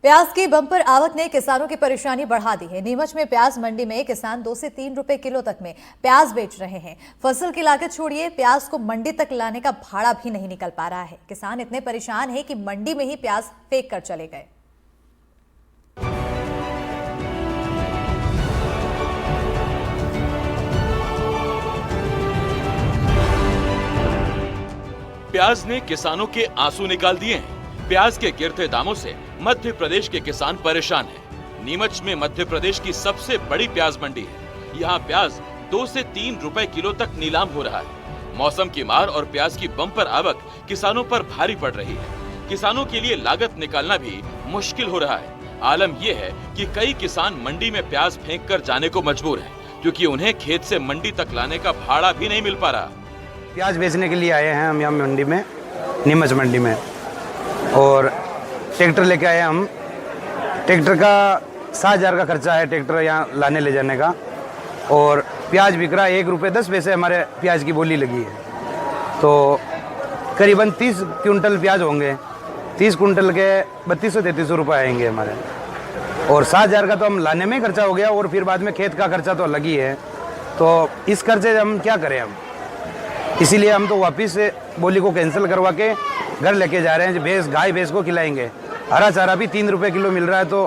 प्याज की बम्पर आवक ने किसानों की परेशानी बढ़ा दी है। नीमच में प्याज मंडी में किसान 2 से 3 रुपए किलो तक में प्याज बेच रहे हैं। फसल की लागत छोड़िए, प्याज को मंडी तक लाने का भाड़ा भी नहीं निकल पा रहा है। किसान इतने परेशान हैं कि मंडी में ही प्याज फेंक कर चले गए। प्याज ने किसानों के आंसू निकाल दिए हैं। प्याज के गिरते दामों से मध्य प्रदेश के किसान परेशान हैं। नीमच में मध्य प्रदेश की सबसे बड़ी प्याज मंडी है। यहाँ प्याज 2 से 3 रुपए किलो तक नीलाम हो रहा है। मौसम की मार और प्याज की बम्पर आवक किसानों पर भारी पड़ रही है। किसानों के लिए लागत निकालना भी मुश्किल हो रहा है। आलम यह है कि कई किसान मंडी में प्याज फेंक कर जाने को मजबूर हैं, क्योंकि उन्हें खेत से मंडी तक लाने का भाड़ा भी नहीं मिल पा रहा। प्याज बेचने के लिए आए हैं हम यहाँ मंडी में, नीमच मंडी में, और ट्रैक्टर लेके आए हम। ट्रैक्टर का 7,000 का खर्चा है ट्रैक्टर यहाँ लाने ले जाने का, और प्याज बिक रहा है 1 रुपये 10 पैसे हमारे प्याज की बोली लगी है। तो करीबन 30 क्विंटल प्याज होंगे। 30 क्विंटल के 3200-3300 रुपये आएंगे हमारे, और 7,000 का तो हम लाने में खर्चा हो गया, और फिर बाद में खेत का खर्चा तो अलग ही है। तो इस खर्चे हम क्या करें हम, इसीलिए हम तो वापस से बोली को कैंसिल करवा के घर लेके जा रहे हैं। गाय भैंस को खिलाएंगे। हरा चारा भी 3 रुपए किलो मिल रहा है, तो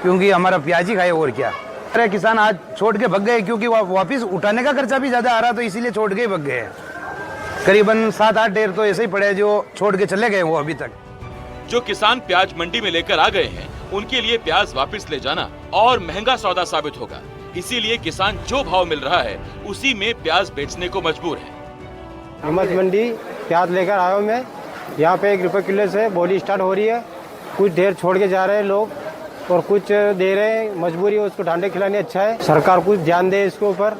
क्योंकि हमारा प्याज ही खाए और क्या। अरे किसान आज छोड़ के भग गए, क्योंकि वापस उठाने का खर्चा भी ज़्यादा आ रहा, तो इसीलिए छोड़ के ही भग गए। करीबन 7-8 ढेर तो ऐसे ही पड़े जो छोड़ के चले गए वो अभी तक। जो किसान प्याज मंडी में लेकर आ गए हैं, उनके लिए प्याज वापस ले जाना और महंगा सौदा साबित होगा। इसीलिए किसान जो भाव मिल रहा है उसी में प्याज बेचने को मजबूर है। नीमच मंडी प्याज लेकर आया हूँ मैं। यहाँ पे 1 रुपये किलो से बोली स्टार्ट हो रही है। कुछ ढेर छोड़ के जा रहे हैं लोग, और कुछ दे रहे हैं। मजबूरी है, उसको ढांडे खिलाने अच्छा है। सरकार कुछ ध्यान दे इसके ऊपर।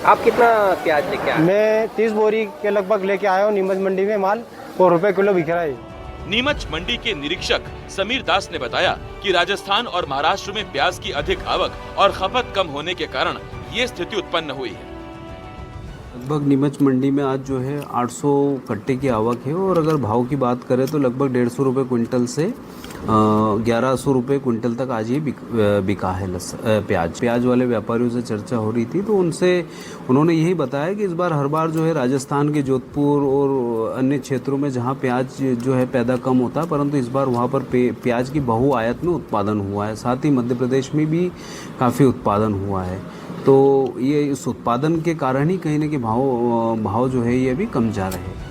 आप कितना प्याज लेके आए? मैं 30 बोरी के लगभग लेके आया हूँ नीमच मंडी में माल, और रुपये किलो बिक रहा है। नीमच मंडी के निरीक्षक समीर दास ने बताया कि राजस्थान और महाराष्ट्र में प्याज की अधिक आवक और खपत कम होने के कारण ये स्थिति उत्पन्न हुई है। लगभग नीमच मंडी में आज जो है 800 कट्टे की आवक है, और अगर भाव की बात करें तो लगभग 150 रुपये क्विंटल से 1100 रुपये क्विंटल तक आज ये बिका है प्याज वाले व्यापारियों से चर्चा हो रही थी, तो उन्होंने यही बताया कि इस बार हर बार जो है राजस्थान के जोधपुर और अन्य क्षेत्रों में जहाँ प्याज जो है पैदा कम होता है, परंतु इस बार वहाँ पर प्याज की बहु आयात में उत्पादन हुआ है। साथ ही मध्य प्रदेश में भी काफ़ी उत्पादन हुआ है, तो ये इस उत्पादन के कारण ही कहीं ना कहीं भाव जो है ये भी कम जा रहे हैं।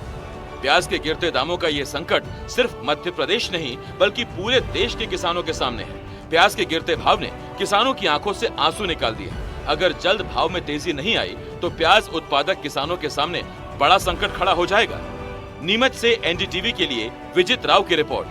प्याज के गिरते दामों का ये संकट सिर्फ मध्य प्रदेश नहीं बल्कि पूरे देश के किसानों के सामने है। प्याज के गिरते भाव ने किसानों की आंखों से आंसू निकाल दिए। अगर जल्द भाव में तेजी नहीं आई तो प्याज उत्पादक किसानों के सामने बड़ा संकट खड़ा हो जाएगा। नीमच से एनडीटीवी के लिए विजित राव की रिपोर्ट।